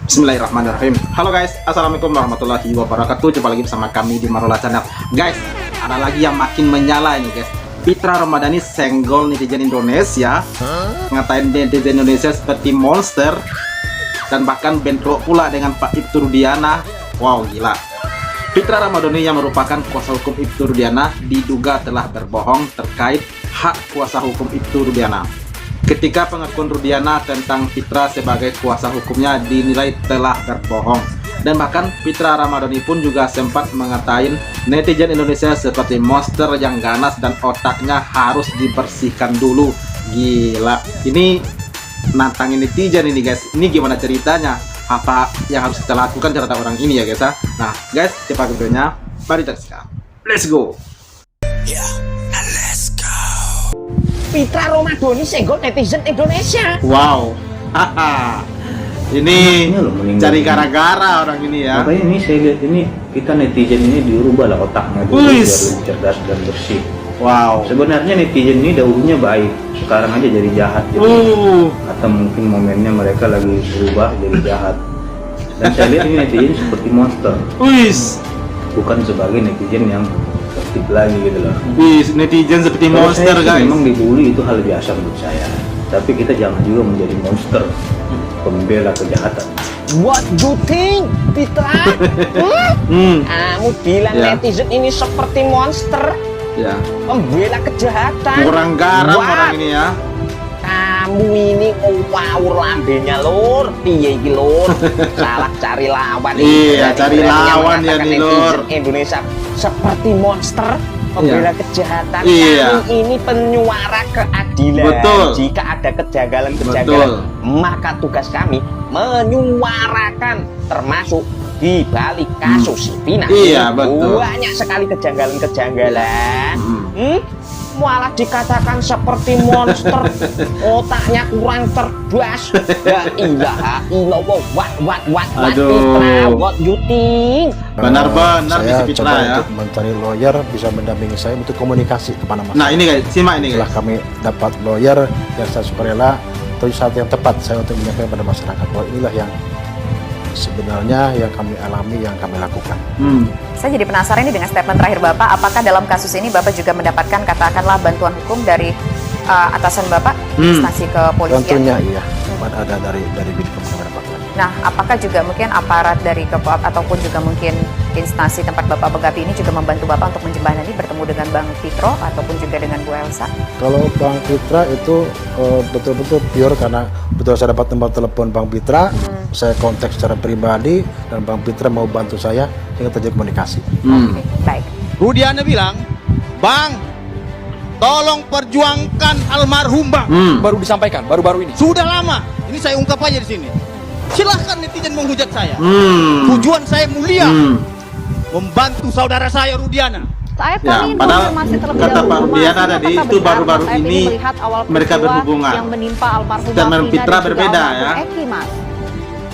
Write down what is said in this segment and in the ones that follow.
Bismillahirrahmanirrahim. Halo guys, assalamualaikum warahmatullahi wabarakatuh. Jumpa lagi bersama kami di Marola Channel. Guys, ada lagi yang makin menyala ini guys. Fitra Ramadhani senggol netizen Indonesia, ngatain netizen Indonesia seperti monster, dan bahkan bentrok pula dengan Pak Ibtu Rudiana. Wow, gila. Fitra Ramadhani yang merupakan kuasa hukum Ibtu Rudiana diduga telah berbohong terkait hak kuasa hukum Ibtu Rudiana. Ketika pengakuan Rudiana tentang Fitra sebagai kuasa hukumnya dinilai telah berbohong. Dan bahkan Fitra Ramadhani pun juga sempat mengatain netizen Indonesia seperti monster yang ganas dan otaknya harus dibersihkan dulu. Gila, ini nantangin netizen ini guys. Ini gimana ceritanya? Apa yang harus kita lakukan terhadap orang ini ya guys ya? Nah guys, cepat videonya, mari kita saksikan. Let's go. Fitra Ramadhani senggol netizen Indonesia. Wow, haha. Ini cari gara-gara orang ini ya. Makanya ini saya lihat ini kita netizen ini dirubah lah otaknya dulu biar lebih cerdas dan bersih. Wow. Sebenarnya netizen ini dahulunya baik, sekarang aja jadi jahat. Atau mungkin momennya mereka lagi berubah jadi jahat. Dan saya lihat ini netizen seperti monster. Bukan sebagai netizen yang tertib lagi gitu loh. Netizen seperti Kalau monster saya guys. memang dibully itu hal biasa menurut saya. Tapi kita jangan juga menjadi monster, pembela kejahatan. What you think, Fitra? Kamu bilang netizen ini seperti monster, pembela kejahatan. Kurang garam orang ini ya. Kamu ini ngawur lambenya lur, piye iki lur? Salah cari lawan. Iya, cari lawan ya nih lur. Indonesia seperti monster, pembela kejahatan. Iya. Kami ini penyuara keadilan. Betul. Jika ada kejanggalan-kejanggalan, maka tugas kami menyuarakan, termasuk di balik kasus Vina. Iya, betul. Banyak sekali kejanggalan-kejanggalan. Malah dikatakan seperti monster, otaknya kurang cerdas. Ya ilaha illallah, what Fitra, what you think? Benar-benar saya si Fitra coba ya. untuk mencari lawyer bisa mendampingi saya untuk komunikasi kepada masyarakat. Nah ini guys, simak ini Setelah guys. kami dapat lawyer dan saya sukarela, itu saat yang tepat saya untuk menyampaikan pada masyarakat bahwa inilah yang sebenarnya yang kami alami, yang kami lakukan. Saya jadi penasaran ini dengan statement terakhir Bapak, apakah dalam kasus ini Bapak juga mendapatkan katakanlah bantuan hukum dari atasan Bapak, instansi kepolisian? Tentunya iya, ada dari Bidkom kami dapatkan. Nah, apakah juga mungkin aparat dari ataupun juga mungkin instansi tempat Bapak begapi ini juga membantu Bapak untuk menjembatani bertemu dengan Bang Fitro ataupun juga dengan Bu Elsa? Kalau Bang Fitra itu betul-betul pure karena betul saya dapat nomor telepon Bang Fitra, saya kontak secara pribadi dan Bang Fitra mau bantu saya hingga terjadi komunikasi. Oke, baik. Rudiana bilang, Bang, tolong perjuangkan almarhum Bang. Baru disampaikan, baru-baru ini. Sudah lama, ini saya ungkap aja di sini. Silahkan netizen menghujat saya. Tujuan saya mulia, membantu saudara saya Rudiana. Saya Ya, kami padahal informasi terlebih kata dahulu, Pak Rudiana Mas, tadi apakah itu benar baru-baru Mas Aep ini melihat awal mereka peristiwa berhubungan. yang menimpa almarhum Dan Vina Fitra dan juga berbeda, almarhum ya. Eki, Mas.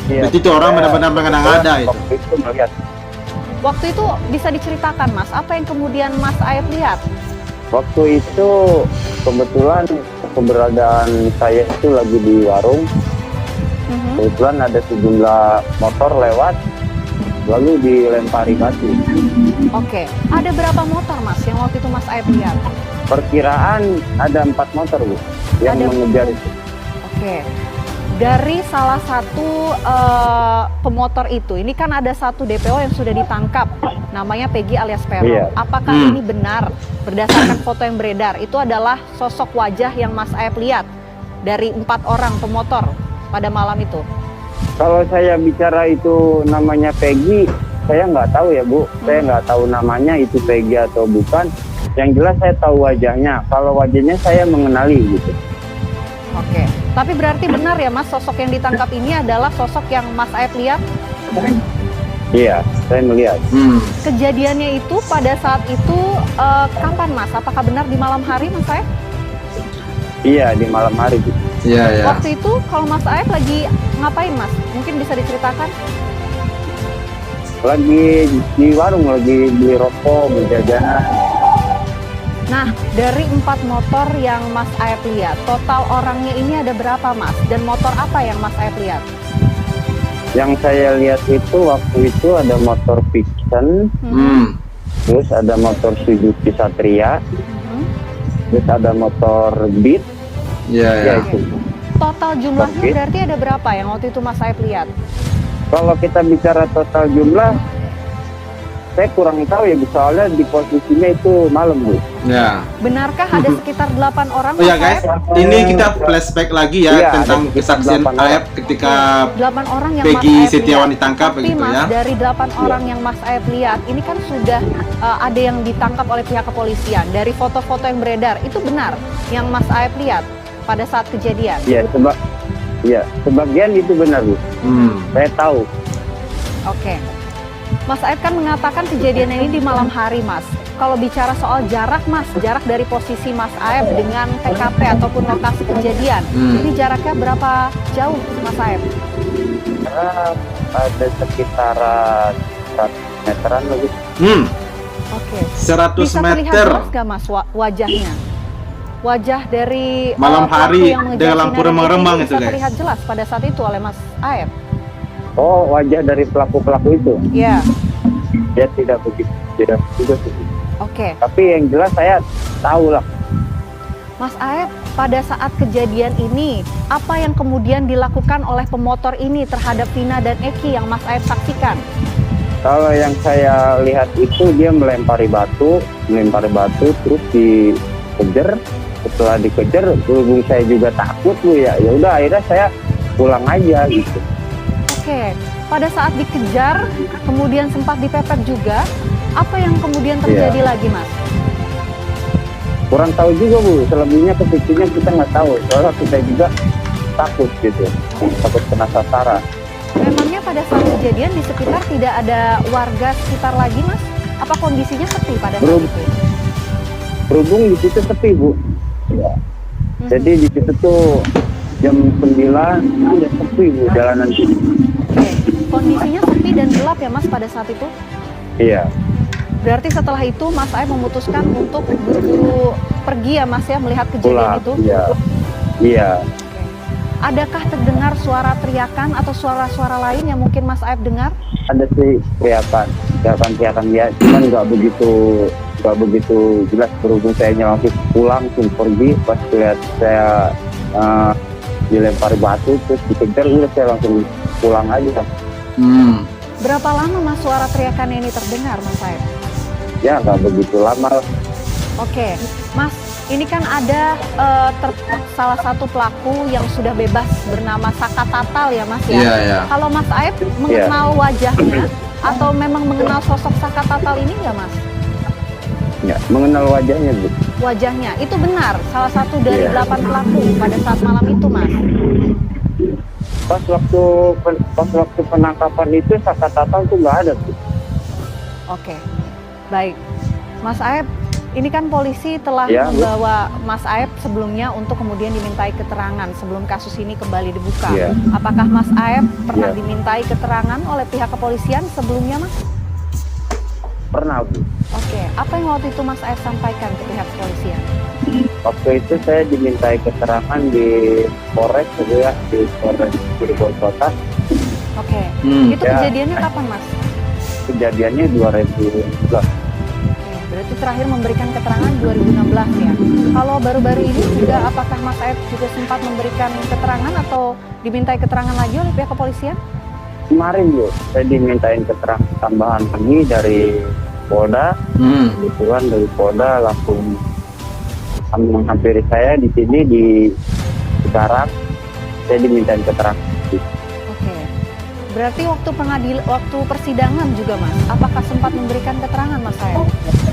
Berarti itu orang benar-benar mengada-ngada itu. Waktu itu bisa diceritakan Mas, apa yang kemudian Mas Aep lihat? Waktu itu kebetulan keberadaan saya itu lagi di warung. Kebetulan ada sejumlah motor lewat, lalu dilempari batu. Oke, ada berapa motor Mas yang waktu itu Mas Aep lihat? Perkiraan ada 4 motor Bu yang Ada mengejar itu. Oke, dari salah satu pemotor itu, ini kan ada satu DPO yang sudah ditangkap, namanya Peggy alias Peron. Iya. Apakah ini benar berdasarkan foto yang beredar? Itu adalah sosok wajah yang Mas Aep lihat dari 4 orang pemotor pada malam itu? Kalau saya bicara itu namanya Peggy, saya nggak tahu ya Bu. Saya nggak tahu namanya itu Peggy atau bukan. Yang jelas saya tahu wajahnya. Kalau wajahnya saya mengenali gitu. Oke, tapi berarti benar ya Mas, sosok yang ditangkap ini adalah sosok yang Mas Aep lihat? Iya, saya melihat. Kejadiannya itu pada saat itu kapan Mas? Apakah benar di malam hari Mas Aep? Iya, di malam hari gitu. Iya, ya. Waktu itu kalau Mas Aep lagi ngapain Mas? Mungkin bisa diceritakan? Lagi di warung, lagi beli rokok, beli jajanan. Nah, dari 4 motor yang Mas Aep lihat, total orangnya ini ada berapa Mas? Dan motor apa yang Mas Aep lihat? Yang saya lihat itu waktu itu ada motor Vixen, terus ada motor Suzuki Satria, terus ada motor Beat. Iya, Ya ya. itu. Total jumlahnya Oke. berarti ada berapa yang waktu itu Mas Saib lihat? Kalau kita bicara total jumlah, saya kurang tahu ya, Bu, soalnya di posisinya itu malam, Bu. Ya. Benarkah ada sekitar 8 orang Oh ya Mas guys, Saib? ini kita flashback lagi ya Iya, tentang ada kesaksian 8 orang. Aep ketika 8 orang yang Peggy Mas Aep Setiawan lihat. ditangkap Tapi begitu Mas, ya. dari 8 orang yang Mas Aep lihat, ini kan sudah ada yang ditangkap oleh pihak kepolisian. Dari foto-foto yang beredar, itu benar yang Mas Aep lihat pada saat kejadian? Ya, sebagian itu benar, Bu. Saya tahu. Oke. Mas Aep kan mengatakan kejadian ini di malam hari, Mas. Kalau bicara soal jarak, Mas, jarak dari posisi Mas Aep dengan TKP ataupun lokasi kejadian, ini jaraknya berapa jauh, Mas Aep? Ada sekitaran 100 meteran lagi. Oke. 100 Bisa terlihat meter. jelas nggak, Mas, wajahnya? Wajah dari Malam pelaku hari yang mengejar dengan lampu sinar remang-remang ini itu, bisa guys. terlihat jelas pada saat itu oleh Mas Aep. Oh, wajah dari pelaku-pelaku itu. Iya. Ya tidak begitu, tidak juga sih. Oke. Tapi yang jelas saya tahu lah. Mas Aep, pada saat kejadian ini, apa yang kemudian dilakukan oleh pemotor ini terhadap Vina dan Eki yang Mas Aep saksikan? Kalau yang saya lihat itu dia melempari batu terus dikejar. Setelah dikejar, berhubung saya juga takut, Bu, ya. Ya udah akhirnya saya pulang aja gitu. Oke, pada saat dikejar, kemudian sempat dipepet juga, apa yang kemudian terjadi lagi, Mas? Kurang tahu juga, Bu. Selebihnya kepikirannya kita nggak tahu. Soalnya kita juga takut gitu, takut kena sasaran. Memangnya pada saat kejadian di sekitar tidak ada warga sekitar lagi, Mas? Apa kondisinya sepi pada saat itu? Berhubung di situ sepi, Bu. Ya. Jadi di situ tuh jam 9 udah sepi, Bu, jalanan sini. Oke, kondisinya sepi dan gelap ya, Mas, pada saat itu? Iya. Berarti setelah itu Mas Aep memutuskan untuk buru-buru pergi ya, Mas, ya, melihat kejadian Pulang. itu? Iya. Iya. Adakah terdengar suara teriakan atau suara-suara lain yang mungkin Mas Aep dengar? Ada sih teriakan ya, cuman nggak begitu jelas. Berhubung saya langsung pulang, langsung pergi, pas lihat saya dilempari batu terus dikejar, udah saya langsung pulang aja. Berapa lama, Mas, suara teriakan ini terdengar, Mas Aep? Ya nggak begitu lama. Oke, Mas, ini kan ada salah satu pelaku yang sudah bebas bernama Saka Tatal ya, Mas, ya? Iya, iya. Kalau Mas Aep mengenal wajahnya atau memang mengenal sosok Saka Tatal ini nggak, Mas? Ya, mengenal wajahnya, Bu. Wajahnya, itu benar salah satu dari Iya. 8 pelaku pada saat malam itu, Mas? Pas waktu penangkapan itu Saka Tatal tuh nggak ada, Bu. Oke, baik. Mas Aep, ini kan polisi telah Ya, Bu. membawa Mas Aep sebelumnya untuk kemudian dimintai keterangan sebelum kasus ini kembali dibuka. Ya. Apakah Mas Aep pernah Ya. dimintai keterangan oleh pihak kepolisian sebelumnya, Mas? Pernah, Bu. Oke, apa yang waktu itu Mas Aep sampaikan ke pihak kepolisian? Waktu itu saya dimintai keterangan di Polres, gitu ya, di Polres Cirebon Kota. Oke, itu Ya. kejadiannya kapan, Mas? Kejadiannya 2011. Oke, berarti terakhir memberikan keterangan 2016 ya. Kalau baru-baru ini juga, apakah Mas Aep juga sempat memberikan keterangan atau dimintai keterangan lagi oleh pihak kepolisian? Kemarin, Bu, saya dimintain keterangan tambahan lagi dari Polda. Kebetulan dari Polda langsung menghampiri saya di sini di Cikarang. Saya dimintain keterangan. Oke. Berarti waktu persidangan juga, Mas, apakah sempat memberikan keterangan, Mas Aep?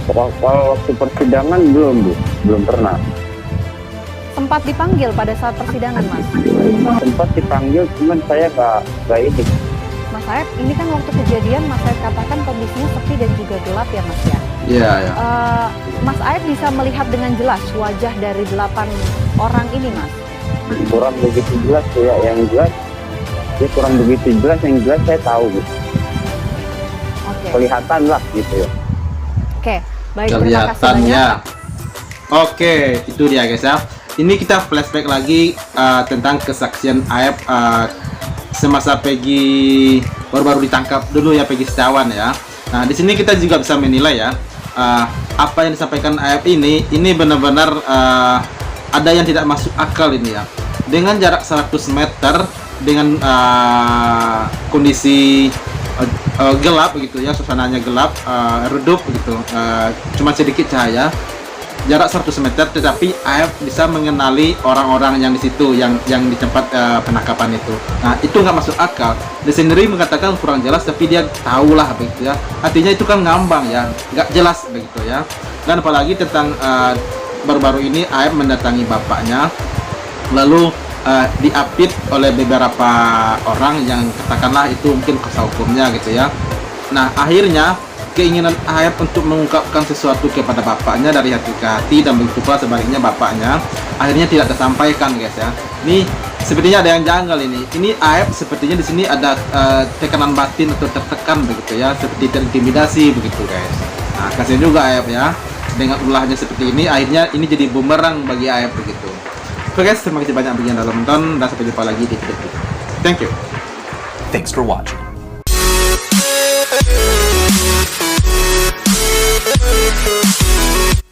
Kalau waktu persidangan belum, Bu. Belum pernah. Sempat dipanggil pada saat persidangan, Mas? Sempat dipanggil, cuman saya nggak ini. Mas Aep, ini kan waktu kejadian Mas Aep katakan kondisinya sepi dan juga gelap ya, Mas, ya? Iya, iya. Mas Aep bisa melihat dengan jelas wajah dari 8 orang ini, Mas? Kurang begitu jelas tuh ya, yang jelas dia kurang begitu jelas, yang jelas saya tahu, Bu. Oke. Kelihatan lah gitu ya. Oke, baik, terima kasih Kelihatan banyak. ya. Oke, itu dia guys ya. Ini kita flashback lagi tentang kesaksian Aep semasa Peggy baru-baru ditangkap dulu ya, Peggy Setiawan ya. Nah di sini kita juga bisa menilai ya, apa yang disampaikan AF ini benar-benar ada yang tidak masuk akal ini ya. Dengan jarak 100 meter dengan kondisi gelap begitu ya, suasananya gelap, redup begitu, cuma sedikit cahaya, jarak 100 meter, tetapi AF bisa mengenali orang-orang yang di situ, yang di tempat penangkapan itu. Nah itu nggak masuk akal. Dia sendiri mengatakan kurang jelas, tapi dia tahulah begitu ya. Artinya itu kan ngambang ya, nggak jelas begitu ya. Dan apalagi tentang baru-baru ini AF mendatangi bapaknya, lalu diapit oleh beberapa orang yang katakanlah itu mungkin kuasa hukumnya gitu ya. Nah akhirnya keinginan AF untuk mengungkapkan sesuatu kepada bapaknya dari hati ke hati, dan begitu pula sebaliknya bapaknya akhirnya tidak tersampaikan guys ya. Ini sepertinya ada yang janggal ini. Ini AF sepertinya di sini ada tekanan batin atau tertekan begitu ya, seperti terintimidasi begitu guys. Nah kasihan juga AF ya, dengan ulahnya seperti ini, akhirnya ini jadi bumerang bagi AF begitu. Oke guys, terima kasih banyak bagi yang sudah nonton, dan sampai jumpa lagi di video berikutnya. Thank you. Thanks for watching.